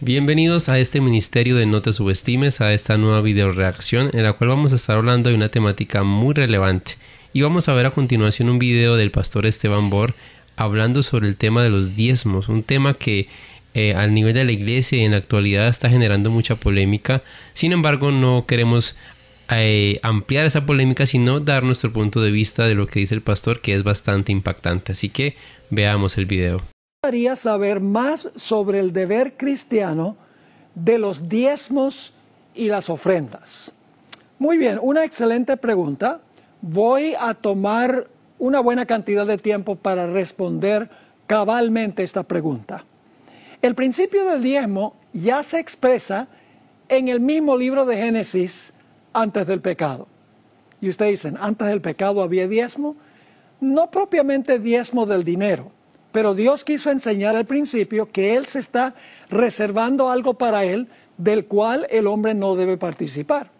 Bienvenidos a este ministerio de No Te Subestimes, a esta nueva video reacción en la cual vamos a estar hablando de una temática muy relevante. Y vamos a ver a continuación un video del pastor Esteban Bor hablando sobre el tema de los diezmos, un tema que al nivel de la iglesia y en la actualidad está generando mucha polémica. Sin embargo, no queremos ampliar esa polémica, sino dar nuestro punto de vista de lo que dice el pastor, que es bastante impactante. Así que veamos el video. Me gustaría saber más sobre el deber cristiano de los diezmos y las ofrendas. Muy bien, una excelente pregunta. Voy a tomar una buena cantidad de tiempo para responder cabalmente esta pregunta. El principio del diezmo ya se expresa en el mismo libro de Génesis antes del pecado. Y ustedes dicen, ¿antes del pecado había diezmo? No propiamente diezmo del dinero. Pero Dios quiso enseñar al principio que Él se está reservando algo para Él del cual el hombre no debe participar.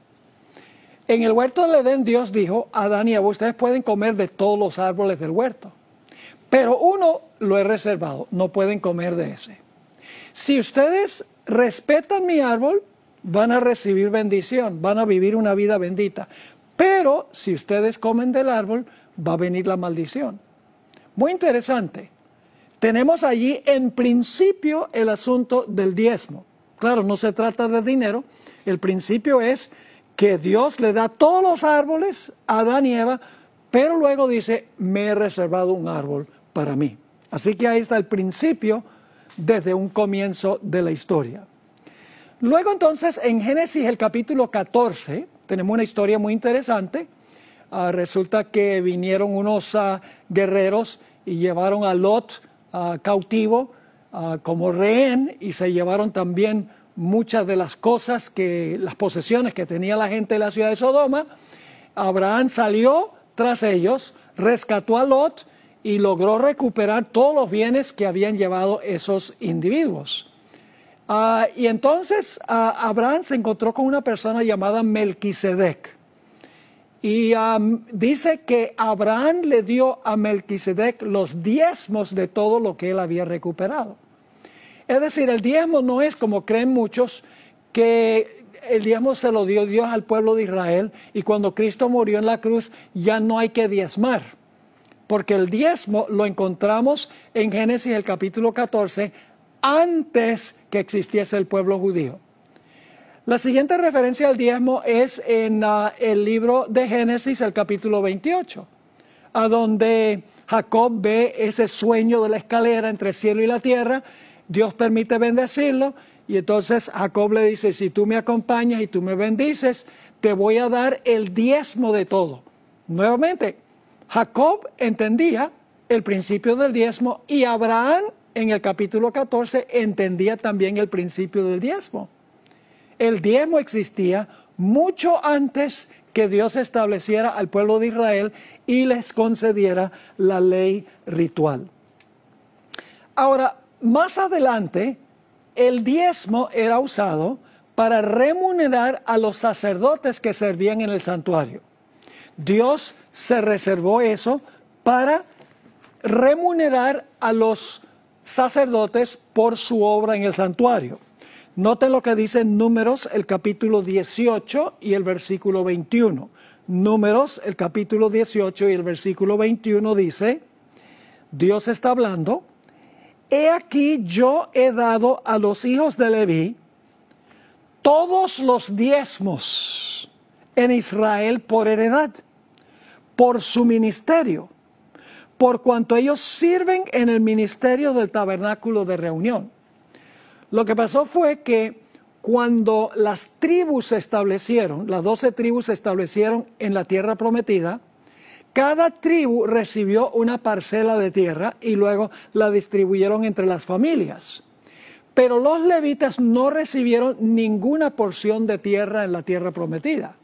En el huerto del Edén Dios dijo a Adán y Eva, ustedes pueden comer de todos los árboles del huerto, pero uno lo he reservado, no pueden comer de ese. Si ustedes respetan mi árbol, van a recibir bendición, van a vivir una vida bendita. Pero si ustedes comen del árbol, va a venir la maldición. Muy interesante. Tenemos allí en principio el asunto del diezmo. Claro, no se trata de dinero. El principio es que Dios le da todos los árboles a Adán y Eva, pero luego dice, me he reservado un árbol para mí. Así que ahí está el principio desde un comienzo de la historia. Luego entonces en Génesis el capítulo 14 tenemos una historia muy interesante. Resulta que vinieron unos guerreros y llevaron a Lot cautivo como rehén, y se llevaron también muchas de las cosas, las posesiones que tenía la gente de la ciudad de Sodoma. Abraham salió tras ellos, rescató a Lot y logró recuperar todos los bienes que habían llevado esos individuos. Y entonces Abraham se encontró con una persona llamada Melquisedec. Y dice que Abraham le dio a Melquisedec los diezmos de todo lo que él había recuperado. Es decir, el diezmo no es como creen muchos, que el diezmo se lo dio Dios al pueblo de Israel y cuando Cristo murió en la cruz ya no hay que diezmar. Porque el diezmo lo encontramos en Génesis el capítulo 14 antes que existiese el pueblo judío. La siguiente referencia al diezmo es en el libro de Génesis, el capítulo 28, a donde Jacob ve ese sueño de la escalera entre el cielo y la tierra. Dios permite bendecirlo y entonces Jacob le dice, si tú me acompañas y tú me bendices, te voy a dar el diezmo de todo. Nuevamente, Jacob entendía el principio del diezmo y Abraham en el capítulo 14 entendía también el principio del diezmo. El diezmo existía mucho antes que Dios estableciera al pueblo de Israel y les concediera la ley ritual. Ahora, más adelante, el diezmo era usado para remunerar a los sacerdotes que servían en el santuario. Dios se reservó eso para remunerar a los sacerdotes por su obra en el santuario. Noten lo que dice en Números, el capítulo 18 y el versículo 21. Números, el capítulo 18 y el versículo 21 dice, Dios está hablando, he aquí yo he dado a los hijos de Leví todos los diezmos en Israel por heredad, por su ministerio, por cuanto ellos sirven en el ministerio del tabernáculo de reunión. Lo que pasó fue que cuando las tribus se establecieron, las 12 tribus se establecieron en la tierra prometida, cada tribu recibió una parcela de tierra y luego la distribuyeron entre las familias. Pero los levitas no recibieron ninguna porción de tierra en la tierra prometida.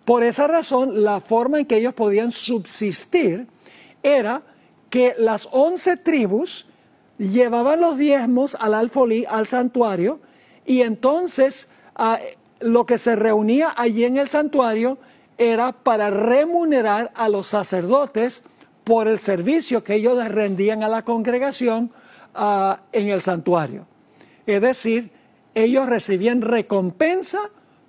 Por esa razón, la forma en que ellos podían subsistir era que las 11 tribus llevaban los diezmos al alfolí, al santuario, y entonces lo que se reunía allí en el santuario era para remunerar a los sacerdotes por el servicio que ellos les rendían a la congregación en el santuario. Es decir, ellos recibían recompensa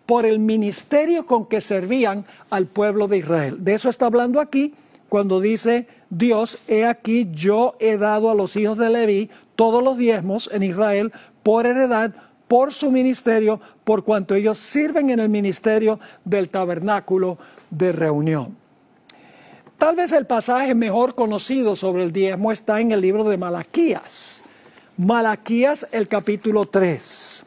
por el ministerio con que servían al pueblo de Israel. De eso está hablando aquí cuando dice Dios: he aquí yo he dado a los hijos de Leví todos los diezmos en Israel por heredad, por su ministerio, por cuanto ellos sirven en el ministerio del tabernáculo de reunión. Tal vez el pasaje mejor conocido sobre el diezmo está en el libro de Malaquías. Malaquías, el capítulo 3.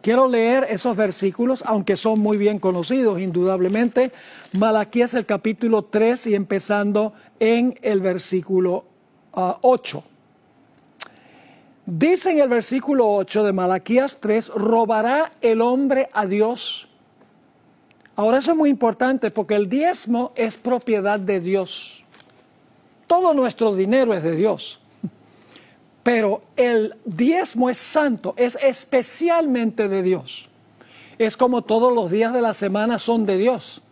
Quiero leer esos versículos, aunque son muy bien conocidos, indudablemente. Malaquías, el capítulo 3, y empezando en el versículo 8. Dice en el versículo 8 de Malaquías 3, ¿robará el hombre a Dios? Ahora eso es muy importante porque el diezmo es propiedad de Dios. Todo nuestro dinero es de Dios. Pero el diezmo es santo, es especialmente de Dios. Es como todos los días de la semana son de Dios.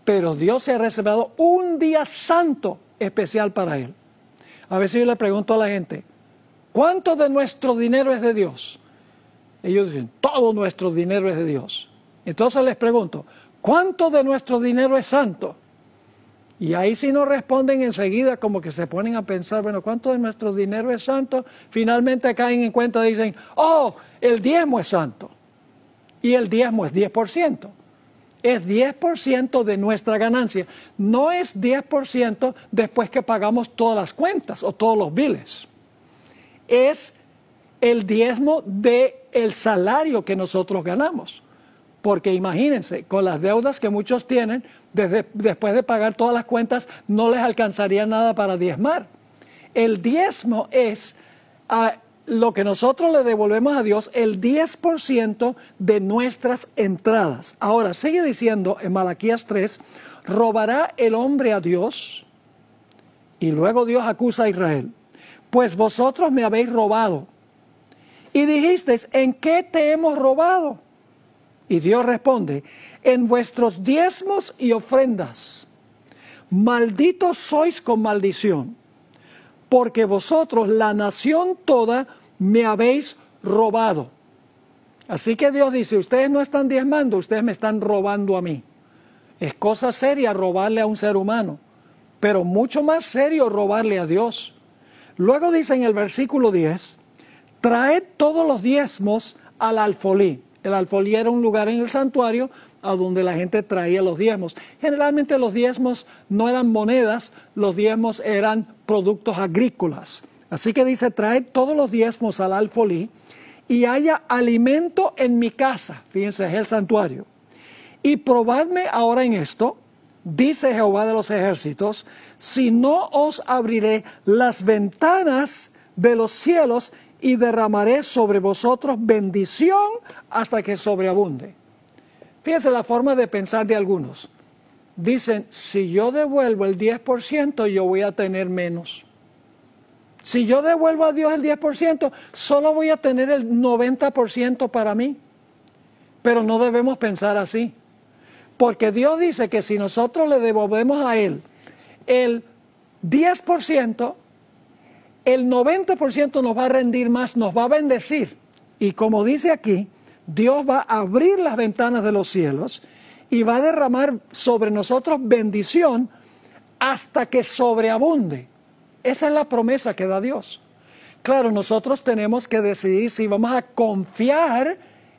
Pero Dios se ha reservado un día santo especial para Él. A veces yo le pregunto a la gente, ¿cuánto de nuestro dinero es de Dios? Ellos dicen, todo nuestro dinero es de Dios. Entonces les pregunto, ¿cuánto de nuestro dinero es santo? Y ahí si no responden enseguida, como que se ponen a pensar, bueno, ¿cuánto de nuestro dinero es santo? Finalmente caen en cuenta y dicen, oh, el diezmo es santo. Y el diezmo es 10%. Es 10% de nuestra ganancia. No es 10% después que pagamos todas las cuentas o todos los biles. Es el diezmo del salario que nosotros ganamos. Porque imagínense, con las deudas que muchos tienen, después de pagar todas las cuentas, no les alcanzaría nada para diezmar. El diezmo es lo que nosotros le devolvemos a Dios, el 10% de nuestras entradas. Ahora, sigue diciendo en Malaquías 3, ¿robará el hombre a Dios? Y luego Dios acusa a Israel. Pues vosotros me habéis robado. Y dijisteis, ¿en qué te hemos robado? Y Dios responde, en vuestros diezmos y ofrendas. Malditos sois con maldición, porque vosotros, la nación toda, me habéis robado. Así que Dios dice, ustedes no están diezmando, ustedes me están robando a mí. Es cosa seria robarle a un ser humano, pero mucho más serio robarle a Dios. Luego dice en el versículo 10, traed todos los diezmos al alfolí. El alfolí era un lugar en el santuario a donde la gente traía los diezmos. Generalmente los diezmos no eran monedas, los diezmos eran productos agrícolas. Así que dice, traed todos los diezmos al alfolí y haya alimento en mi casa. Fíjense, es el santuario. Y probadme ahora en esto, dice Jehová de los ejércitos, si no os abriré las ventanas de los cielos y derramaré sobre vosotros bendición hasta que sobreabunde. Fíjense la forma de pensar de algunos. Dicen, si yo devuelvo el 10%, yo voy a tener menos. Si yo devuelvo a Dios el 10%, solo voy a tener el 90% para mí. Pero no debemos pensar así. Porque Dios dice que si nosotros le devolvemos a Él el 10%, el 90% nos va a rendir más, nos va a bendecir. Y como dice aquí, Dios va a abrir las ventanas de los cielos y va a derramar sobre nosotros bendición hasta que sobreabunde. Esa es la promesa que da Dios. Claro, nosotros tenemos que decidir si vamos a confiar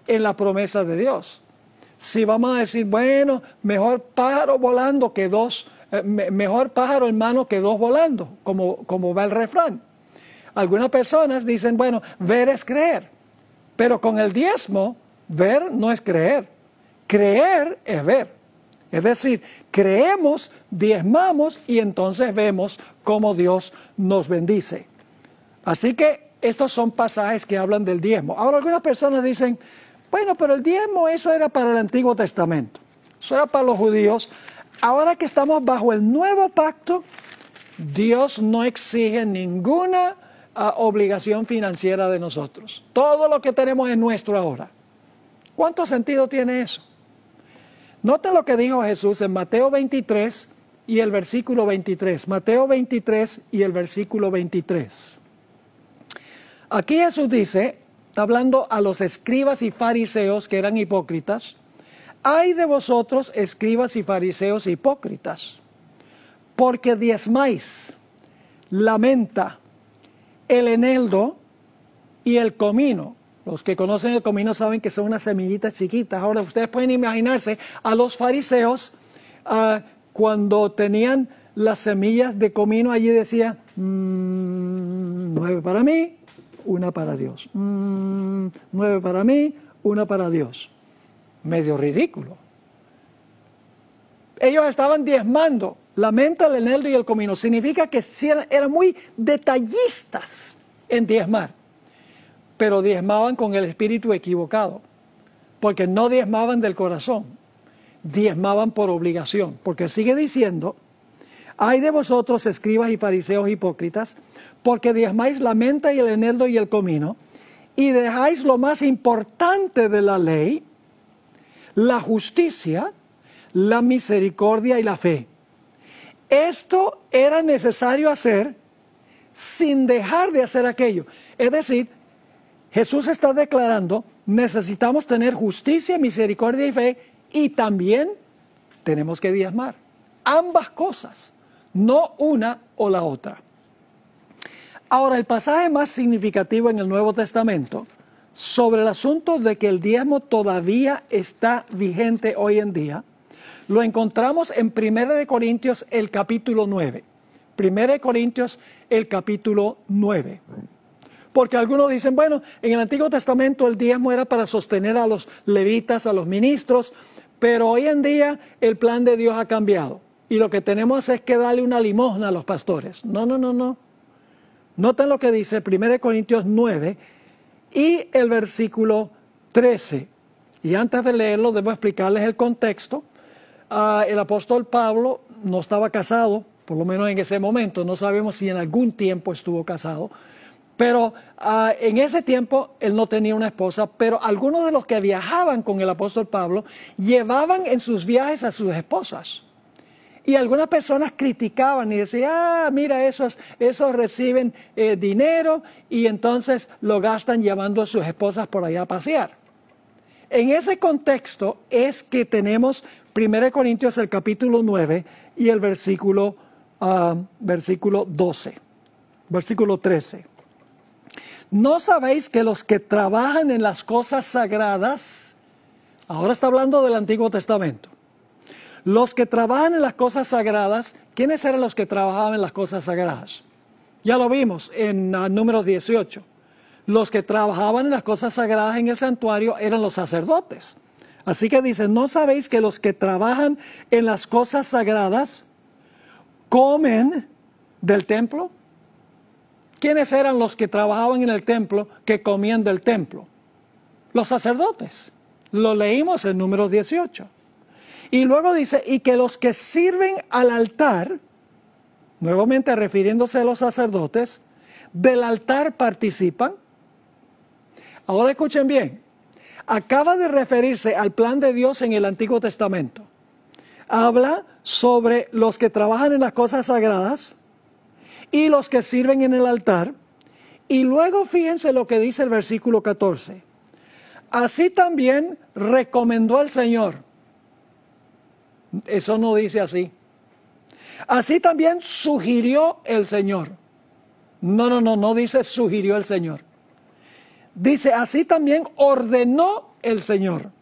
en la promesa de Dios. Si vamos a decir, bueno, mejor pájaro volando que mejor pájaro en mano que dos volando, como va el refrán. Algunas personas dicen, bueno, ver es creer. Pero con el diezmo, ver no es creer. Creer es ver. Es decir, creemos, diezmamos y entonces vemos cómo Dios nos bendice. Así que estos son pasajes que hablan del diezmo. Ahora algunas personas dicen, bueno, pero el diezmo eso era para el Antiguo Testamento. Eso era para los judíos. Ahora que estamos bajo el nuevo pacto, Dios no exige ninguna obligación financiera de nosotros. Todo lo que tenemos es nuestro ahora. ¿Cuánto sentido tiene eso? Noten lo que dijo Jesús en Mateo 23 y el versículo 23. Mateo 23 y el versículo 23. Aquí Jesús dice, está hablando a los escribas y fariseos que eran hipócritas. Ay de vosotros, escribas y fariseos hipócritas, porque diezmáis la menta, el eneldo y el comino. Los que conocen el comino saben que son unas semillitas chiquitas. Ahora ustedes pueden imaginarse a los fariseos cuando tenían las semillas de comino, allí decía 9 para mí, 1 para Dios. 9 para mí, 1 para Dios. Medio ridículo. Ellos estaban diezmando la menta, el eneldo y el comino. Significa que eran muy detallistas en diezmar, pero diezmaban con el espíritu equivocado, porque no diezmaban del corazón, diezmaban por obligación, porque sigue diciendo: ay de vosotros, escribas y fariseos hipócritas, porque diezmáis la menta y el eneldo y el comino, y dejáis lo más importante de la ley, la justicia, la misericordia y la fe. Esto era necesario hacer sin dejar de hacer aquello. Es decir, Jesús está declarando: necesitamos tener justicia, misericordia y fe, y también tenemos que diezmar. Ambas cosas, no una o la otra. Ahora, el pasaje más significativo en el Nuevo Testamento sobre el asunto de que el diezmo todavía está vigente hoy en día, lo encontramos en 1 Corintios el capítulo 9. 1 Corintios el capítulo 9. Porque algunos dicen, bueno, en el Antiguo Testamento el diezmo era para sostener a los levitas, a los ministros, pero hoy en día el plan de Dios ha cambiado. Y lo que tenemos es que darle una limosna a los pastores. No. Noten lo que dice 1 Corintios 9 y el versículo 13. Y antes de leerlo, debo explicarles el contexto. El apóstol Pablo no estaba casado, por lo menos en ese momento. No sabemos si en algún tiempo estuvo casado. Pero en ese tiempo él no tenía una esposa, pero algunos de los que viajaban con el apóstol Pablo llevaban en sus viajes a sus esposas. Y algunas personas criticaban y decían, mira, esos reciben dinero y entonces lo gastan llevando a sus esposas por allá a pasear. En ese contexto es que tenemos 1 Corintios el capítulo 9 y el versículo 12, versículo 13. ¿No sabéis que los que trabajan en las cosas sagradas, ahora está hablando del Antiguo Testamento, los que trabajan en las cosas sagradas, ¿quiénes eran los que trabajaban en las cosas sagradas? Ya lo vimos en Números 18. Los que trabajaban en las cosas sagradas en el santuario eran los sacerdotes. Así que dice, ¿no sabéis que los que trabajan en las cosas sagradas comen del templo? ¿Quiénes eran los que trabajaban en el templo que comían del templo? Los sacerdotes. Lo leímos en Números 18. Y luego dice, y que los que sirven al altar, nuevamente refiriéndose a los sacerdotes, del altar participan. Ahora escuchen bien, acaba de referirse al plan de Dios en el Antiguo Testamento. Habla sobre los que trabajan en las cosas sagradas y los que sirven en el altar. Y luego fíjense lo que dice el versículo 14. Así también recomendó el Señor. Eso no dice así. Así también sugirió el Señor. No dice sugirió el Señor. Dice, así también ordenó el Señor.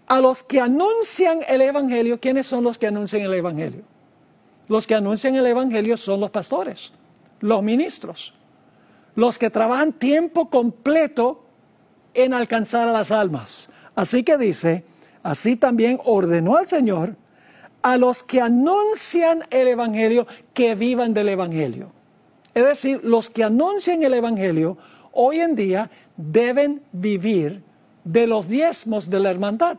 A los que anuncian el Evangelio, ¿quiénes son los que anuncian el Evangelio? Los que anuncian el Evangelio son los pastores, los ministros, los que trabajan tiempo completo en alcanzar a las almas. Así que dice, así también ordenó al Señor a los que anuncian el Evangelio que vivan del Evangelio. Es decir, los que anuncian el Evangelio hoy en día deben vivir de los diezmos de la hermandad.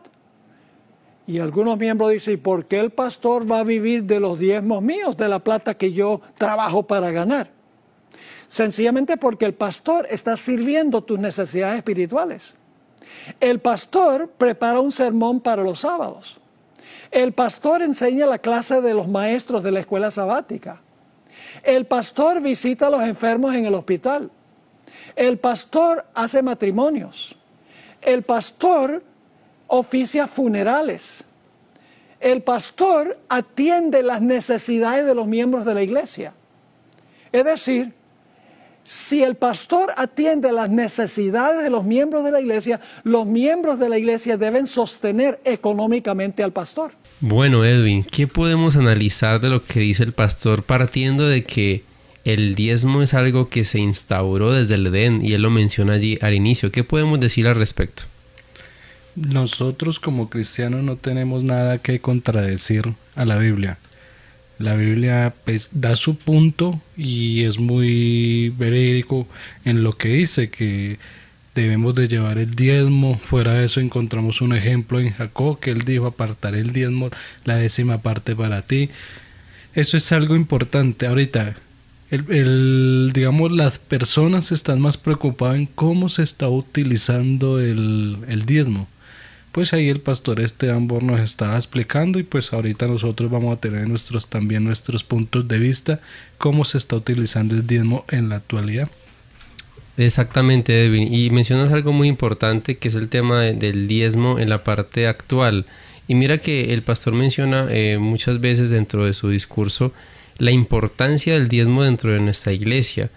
Y algunos miembros dicen, ¿y por qué el pastor va a vivir de los diezmos míos, de la plata que yo trabajo para ganar? Sencillamente porque el pastor está sirviendo tus necesidades espirituales. El pastor prepara un sermón para los sábados. El pastor enseña la clase de los maestros de la escuela sabática. El pastor visita a los enfermos en el hospital. El pastor hace matrimonios. El pastor oficia funerales. El pastor atiende las necesidades de los miembros de la iglesia. Es decir, si el pastor atiende las necesidades de los miembros de la iglesia deben sostener económicamente al pastor. Bueno, Edwin, ¿qué podemos analizar de lo que dice el pastor partiendo de que el diezmo es algo que se instauró desde el Edén y él lo menciona allí al inicio? ¿Qué podemos decir al respecto? Nosotros como cristianos no tenemos nada que contradecir a la Biblia. La Biblia pues da su punto y es muy verídico en lo que dice, que debemos de llevar el diezmo. Fuera de eso encontramos un ejemplo en Jacob, que él dijo: apartaré el diezmo, la 10ª parte para ti. Eso es algo importante. Ahorita, digamos, las personas están más preocupadas en cómo se está utilizando el diezmo. Pues ahí el pastor Esteban Born nos estaba explicando, y pues ahorita nosotros vamos a tener también nuestros puntos de vista, cómo se está utilizando el diezmo en la actualidad. Exactamente, Edwin. Y mencionas algo muy importante, que es el tema del diezmo en la parte actual. Y mira que el pastor menciona muchas veces dentro de su discurso la importancia del diezmo dentro de nuestra iglesia.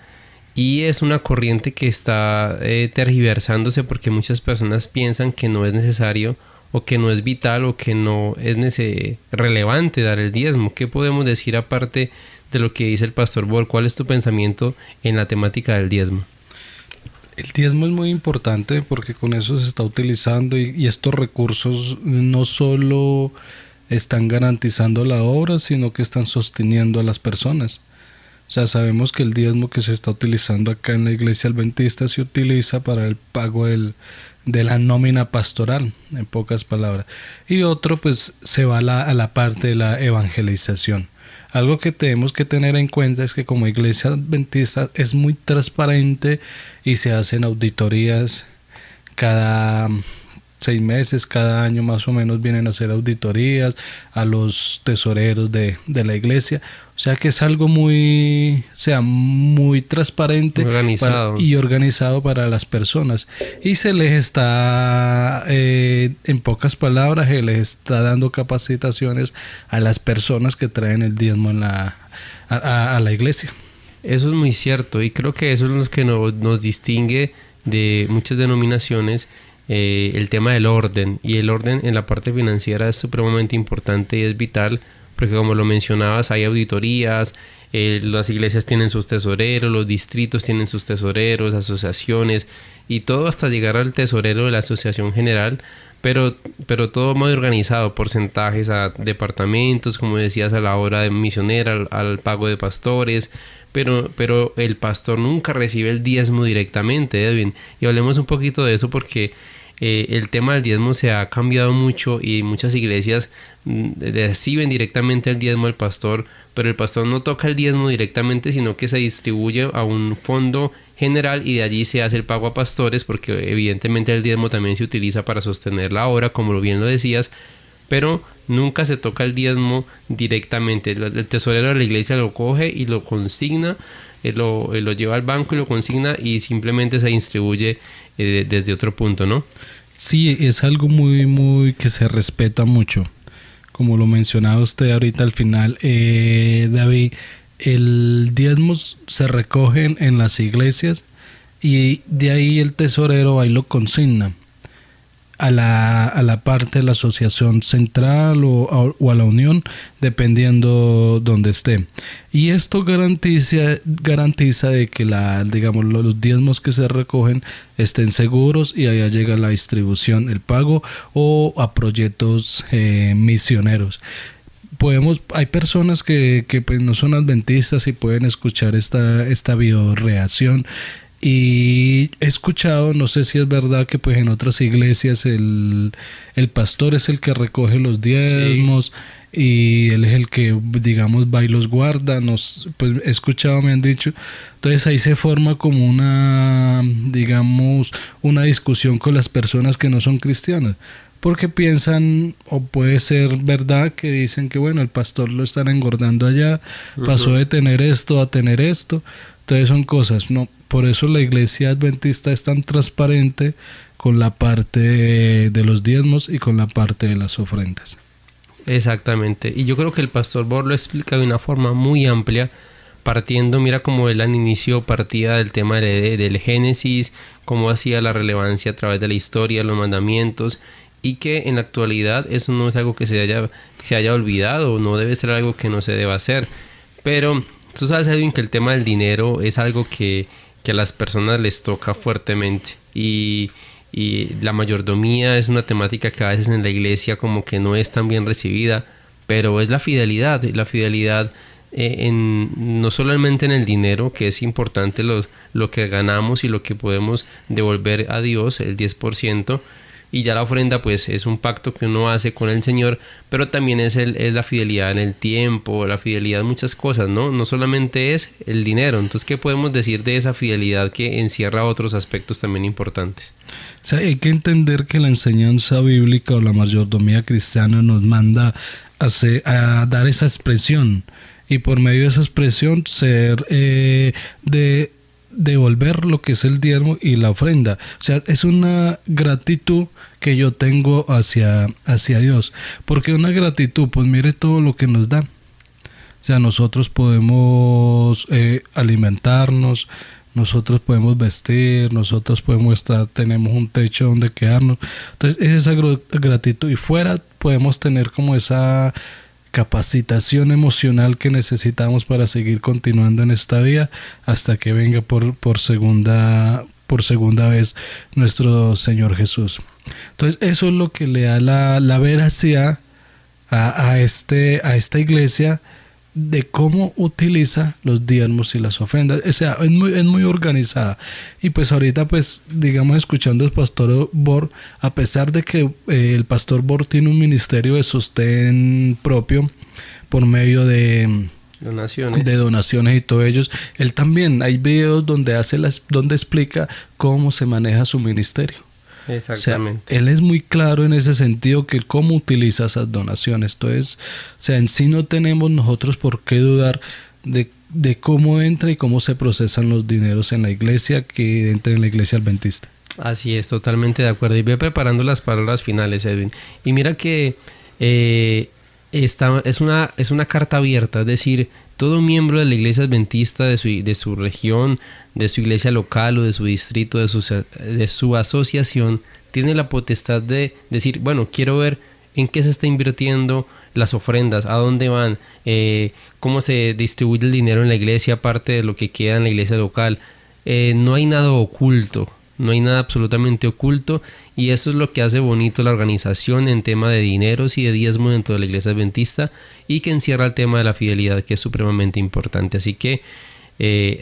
Y es una corriente que está tergiversándose, porque muchas personas piensan que no es necesario, o que no es vital, o que no es relevante dar el diezmo. ¿Qué podemos decir aparte de lo que dice el pastor Born? ¿Cuál es tu pensamiento en la temática del diezmo? El diezmo es muy importante porque con eso se está utilizando, y estos recursos no solo están garantizando la obra, sino que están sosteniendo a las personas. O sea, sabemos que el diezmo que se está utilizando acá en la iglesia adventista se utiliza para el pago de la nómina pastoral, en pocas palabras. Y otro pues se va a la parte de la evangelización. Algo que tenemos que tener en cuenta es que como iglesia adventista es muy transparente y se hacen auditorías cada 6 meses, cada año más o menos vienen a hacer auditorías a los tesoreros de la iglesia. O sea que es algo muy transparente, muy organizado. Y organizado para las personas. Y se les está, en pocas palabras, se les está dando capacitaciones a las personas que traen el diezmo a la iglesia. Eso es muy cierto, y creo que eso es lo que nos distingue de muchas denominaciones. El tema del orden, y el orden en la parte financiera es supremamente importante y es vital, porque como lo mencionabas, hay auditorías, las iglesias tienen sus tesoreros, los distritos tienen sus tesoreros, asociaciones, y todo hasta llegar al tesorero de la asociación general, pero todo muy organizado, porcentajes a departamentos, como decías, a la obra de misionera, al pago de pastores. Pero el pastor nunca recibe el diezmo directamente, Edwin, y hablemos un poquito de eso, porque el tema del diezmo se ha cambiado mucho y muchas iglesias reciben directamente el diezmo al pastor, pero el pastor no toca el diezmo directamente, sino que se distribuye a un fondo general y de allí se hace el pago a pastores, porque evidentemente el diezmo también se utiliza para sostener la obra, como bien lo decías, pero nunca se toca el diezmo directamente. El tesorero de la iglesia lo coge y lo consigna, lo lleva al banco y lo consigna, y simplemente se distribuye desde otro punto, ¿no? Sí, es algo muy que se respeta mucho. Como lo mencionaba usted ahorita al final, David, el diezmo se recoge en las iglesias, y de ahí el tesorero ahí lo consigna a la parte de la asociación central o a la unión, dependiendo donde esté. Y esto garantiza de que los diezmos que se recogen estén seguros, y allá llega la distribución, el pago o a proyectos misioneros. Hay personas que pues no son adventistas y pueden escuchar esta videoreacción. Y he escuchado, no sé si es verdad, que pues en otras iglesias el pastor es el que recoge los diezmos, sí, y él es el que, digamos, va y los guarda. Pues he escuchado, me han dicho. Entonces ahí se forma como una discusión con las personas que no son cristianas, porque piensan, o puede ser verdad, que dicen que bueno, el pastor lo están engordando allá, pasó de tener esto a tener esto. Entonces son cosas, ¿no? Por eso la iglesia adventista es tan transparente con la parte de los diezmos y con la parte de las ofrendas. Exactamente. Y yo creo que el pastor Bor lo explica de una forma muy amplia, partiendo, mira cómo él al inicio partía del tema del Génesis, cómo hacía la relevancia a través de la historia, los mandamientos, y que en la actualidad eso no es algo que se haya olvidado, no debe ser algo que no se deba hacer. Pero tú sabes, Edwin, que el tema del dinero es algo que a las personas les toca fuertemente, y la mayordomía es una temática que a veces en la iglesia como que no es tan bien recibida, pero es la fidelidad no solamente en el dinero, que es importante lo que ganamos y lo que podemos devolver a Dios, el 10%, y ya la ofrenda pues es un pacto que uno hace con el Señor, pero también es la fidelidad en el tiempo, la fidelidad en muchas cosas, ¿no? No solamente es el dinero. Entonces, ¿qué podemos decir de esa fidelidad que encierra otros aspectos también importantes? O sea, hay que entender que la enseñanza bíblica o la mayordomía cristiana nos manda a dar esa expresión, y por medio de esa expresión ser devolver lo que es el diezmo y la ofrenda. O sea, es una gratitud que yo tengo hacia Dios. Porque una gratitud, pues mire todo lo que nos da. O sea, nosotros podemos alimentarnos, nosotros podemos vestir, nosotros podemos tenemos un techo donde quedarnos. Entonces, es esa gratitud. Y fuera podemos tener como esa capacitación emocional que necesitamos para seguir continuando en esta vida hasta que venga por segunda vez nuestro Señor Jesús. Entonces eso es lo que le da la veracidad a esta iglesia de cómo utiliza los diezmos y las ofrendas. O sea, es muy organizada. Y pues ahorita, pues digamos, escuchando al pastor Bor, a pesar de que el pastor Bor tiene un ministerio de sostén propio por medio de donaciones y todo ellos, él también hay videos donde donde explica cómo se maneja su ministerio. Exactamente. O sea, él es muy claro en ese sentido que cómo utiliza esas donaciones. Entonces, o sea, en sí no tenemos nosotros por qué dudar de cómo entra y cómo se procesan los dineros en la iglesia, que entra en la iglesia adventista. Así es, totalmente de acuerdo. Y ve preparando las palabras finales, Edwin. Y mira que es una carta abierta, es decir, todo miembro de la iglesia adventista de su región, de su iglesia local o de su distrito, de su asociación, tiene la potestad de decir, bueno, quiero ver en qué se está invirtiendo las ofrendas, a dónde van, cómo se distribuye el dinero en la iglesia aparte de lo que queda en la iglesia local. No hay nada oculto, no hay nada absolutamente oculto, y eso es lo que hace bonito la organización en tema de dineros y de diezmo dentro de la iglesia adventista, y que encierra el tema de la fidelidad, que es supremamente importante. Así que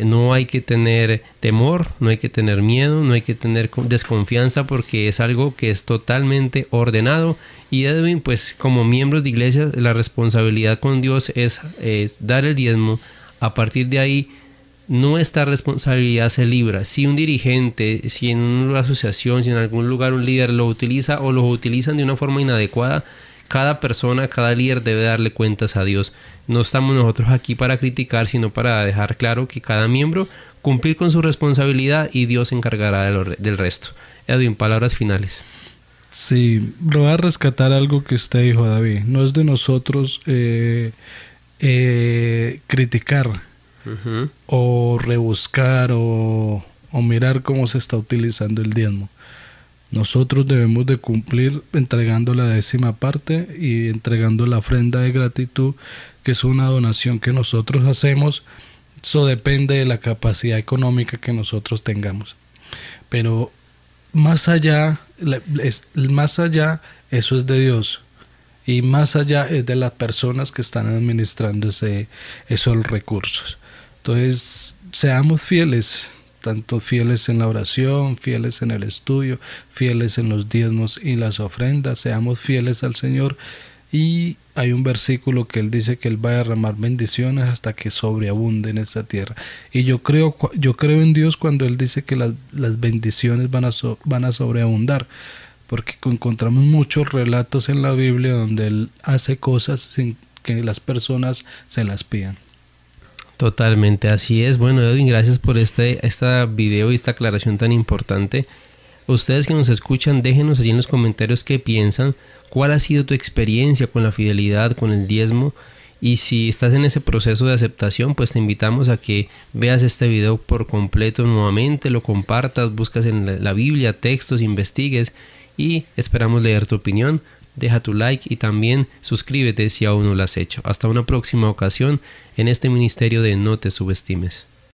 no hay que tener temor, no hay que tener miedo, no hay que tener desconfianza, porque es algo que es totalmente ordenado. Y Edwin, pues como miembros de iglesia, la responsabilidad con Dios es dar el diezmo. A partir de ahí, nuestra responsabilidad se libra. Si un dirigente, si en una asociación, si en algún lugar un líder lo utiliza o lo utilizan de una forma inadecuada, cada persona, cada líder debe darle cuentas a Dios. No estamos nosotros aquí para criticar, sino para dejar claro que cada miembro cumplir con su responsabilidad, y Dios se encargará del resto. Edwin, palabras finales. Sí, lo voy a rescatar algo que usted dijo, David. No es de nosotros criticar o rebuscar o mirar cómo se está utilizando el diezmo. Nosotros debemos de cumplir entregando la 10ª parte y entregando la ofrenda de gratitud, que es una donación que nosotros hacemos. Eso depende de la capacidad económica que nosotros tengamos. Pero más allá, eso es de Dios. Y más allá es de las personas que están administrando esos recursos. Entonces, seamos fieles. Tanto fieles en la oración, fieles en el estudio, fieles en los diezmos y las ofrendas, seamos fieles al Señor. Y hay un versículo que Él dice que Él va a derramar bendiciones hasta que sobreabunde en esta tierra. Y yo creo en Dios cuando Él dice que las bendiciones van a sobreabundar, porque encontramos muchos relatos en la Biblia donde Él hace cosas sin que las personas se las pidan. Totalmente, así es. Bueno, Edwin, gracias por este video y esta aclaración tan importante. Ustedes que nos escuchan, déjenos allí en los comentarios qué piensan, cuál ha sido tu experiencia con la fidelidad, con el diezmo, y si estás en ese proceso de aceptación, pues te invitamos a que veas este video por completo nuevamente, lo compartas, buscas en la Biblia textos, investigues, y esperamos leer tu opinión. Deja tu like y también suscríbete si aún no lo has hecho. Hasta una próxima ocasión en este ministerio de No Te Subestimes.